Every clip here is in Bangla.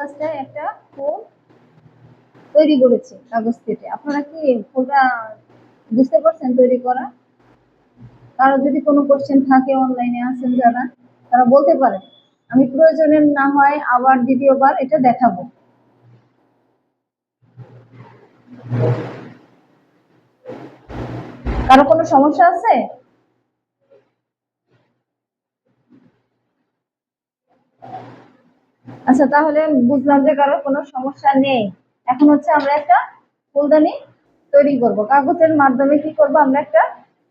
অবস্থায় একটা ফুল তৈরি করেছি কাগজ কেটে। আপনারা কি ফুলটা বুঝতে পারছেন তৈরি করা? কারো যদি কোনো কোশ্চেন থাকে, অনলাইনে আছেন যারা, তারা বলতে পারেন। আমি প্রয়োজনে না হয় আবার দ্বিতীয়বার এটা দেখাবো। কারো কোনো সমস্যা আছে? আচ্ছা, তাহলে বুঝলাম যে কারো কোনো সমস্যা নেই। এখন হচ্ছে আমরা একটা ফুলদানি তৈরি করব। কাগজের মাধ্যমে কি করব, আমরা একটা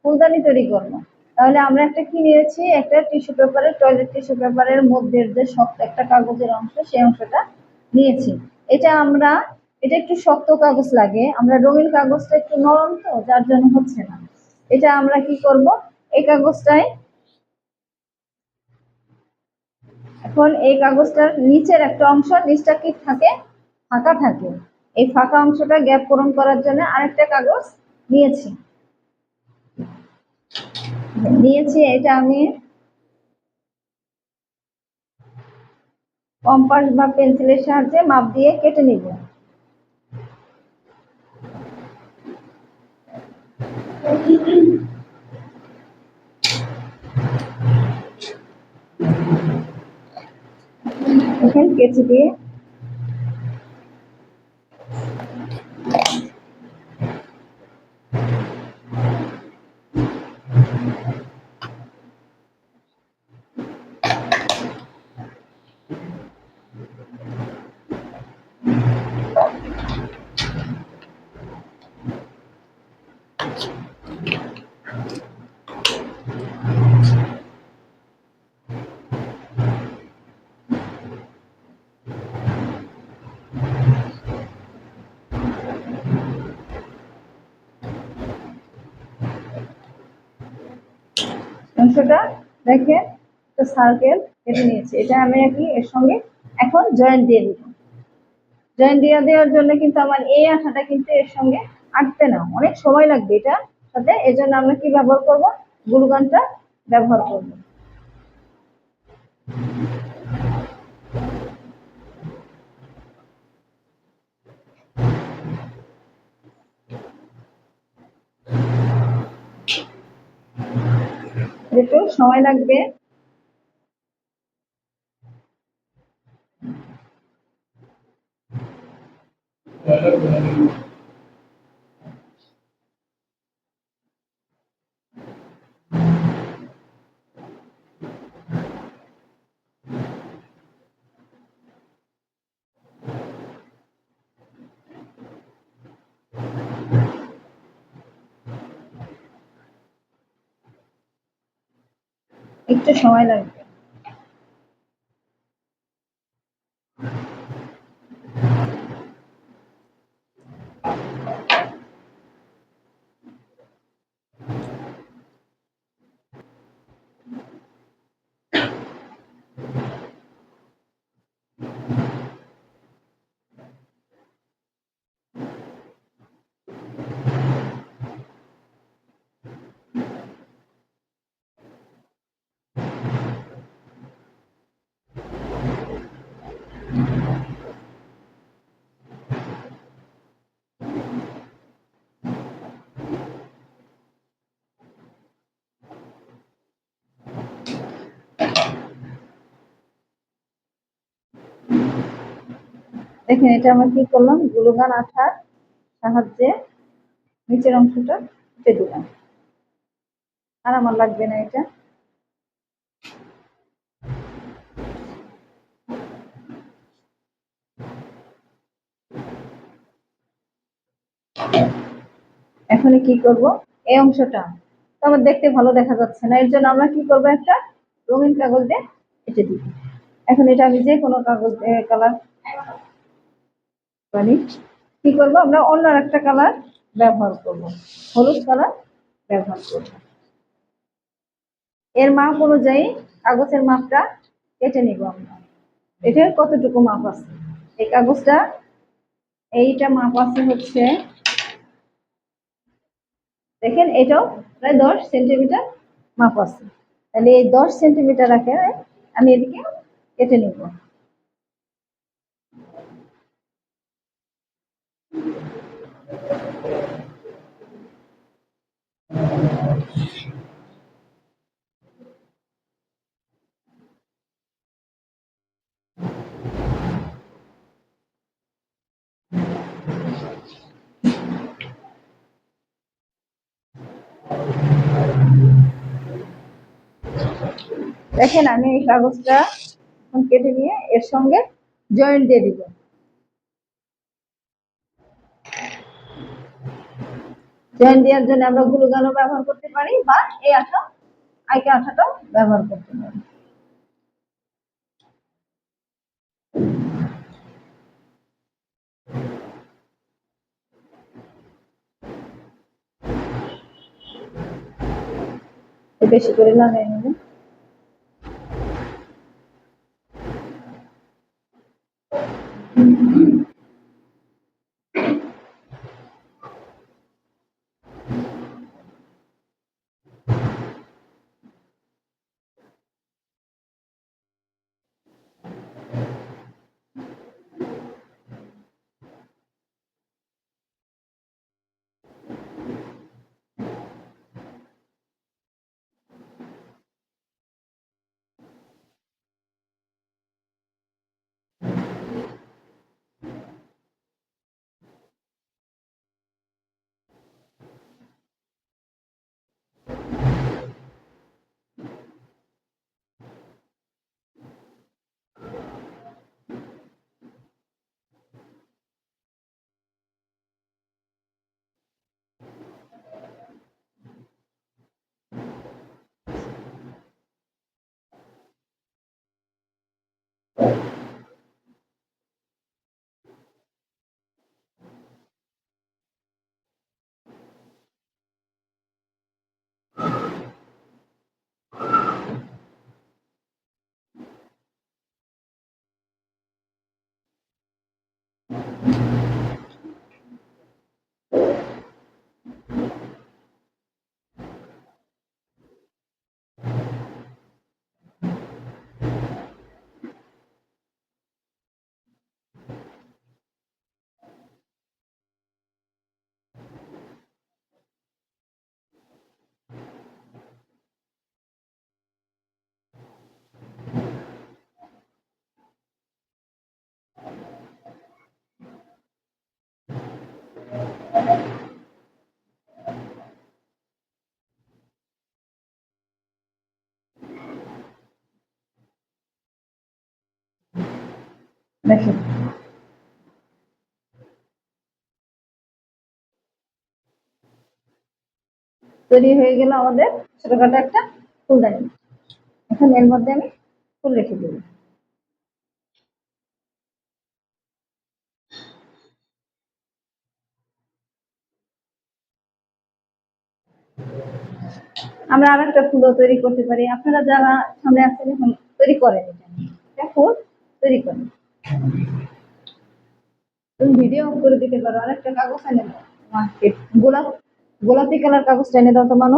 ফুলদানি তৈরি করব। তাহলে আমরা একটা কি নিয়েছি, একটা টিস্যু পেপারের, টয়লেট টিস্যু পেপারের মধ্যে যে শক্ত একটা কাগজের অংশ, সেই অংশটা নিয়েছি। এটা একটু শক্ত কাগজ লাগে, আমরা রঙিন কাগজটা একটু নরম, তো যার জন্য হচ্ছে না। এটা আমরা কি করব, এই কাগজটাই, এখন এই কাগজটার নিচের একটা অংশ, নিচটা কি থাকে, ফাঁকা থাকে। এই ফাঁকা অংশটা গ্যাপ পূরণ করার জন্য আরেকটা কাগজ নিয়েছি। এটা আমি কম্পাস বা পেন্সিলের সাহায্যে মাপ দিয়ে কেটে নিব। এখন কেচি দিয়ে অংশটা দেখেন, একটা সার্কেল কেটে নিয়েছি। এটা আমি কি এর সঙ্গে এখন জয়েন্ট দিয়ে দিব। জয়েন্ট দিয়ে দেওয়ার জন্য কিন্তু আমার এই আঠাটা কিন্তু এর সঙ্গে আটবে না, অনেক সময় লাগবে এটা সাথে। এই জন্য আমরা কি ব্যবহার করব, গ্লু গানটা ব্যবহার করব। একটু সময় লাগবে। একটু সময় লাগবে। দেখেন, এটা আমরা কি করলাম, গ্লু গান আঠার সাহায্যে নিচের অংশটা কেটে দিলাম। আর আমার লাগবে না এটা। এখন কি করব, এই অংশটা তো আমার দেখতে ভালো দেখা যাচ্ছে না, এর জন্য আমরা কি করব, একটা রঙিন কাগজ দিয়ে কেটে দিব। এখন এটা আমি যে কোনো কাগজ কালার মানে কি করব, আমরা অন্য একটা কালার ব্যবহার করব, হলুদ কালার ব্যবহার করব। এর মাপ অনুযায়ী কাগজের মাপটা কেটে নিব আমরা। এটার কতটুকু মাপ আছে, এই কাগজটা এইটা মাপ আছে হচ্ছে, দেখেন এটাও প্রায় 10 সেন্টিমিটার মাপ আছে। তাহলে এই 10 সেন্টিমিটার আকারে আমি এদিকে কেটে নিব। দেখেন আমি এই কাগজটা এখন কেটে নিয়ে এর সঙ্গে জয়েন্ট দিয়ে দিব। জয়েন্ট দেওয়ার জন্য আমরা গ্লু গানও ব্যবহার করতে পারি বা এই আঠা আইকা আঠাটাও ব্যবহার করতে পারি। বেশি করে লাগাই নেব। দেখেন তৈরি হয়ে গেল আমাদের ছোটখাটো একটা ফুলদানি। এখন এর মধ্যে আমি ফুল রেখে দেব। আমরা আর একটা ফুলও তৈরি করতে পারি। আপনারা যারা সামনে আসছেন এখন তৈরি করেন, এটা ফুল তৈরি করেন। তুমি ভিডিও অন করে দিতে পারো। আরেকটা কাগজ এনে দাও, গোলাপ গোলাপি কালার কাগজটা এনে দাও তো মানো।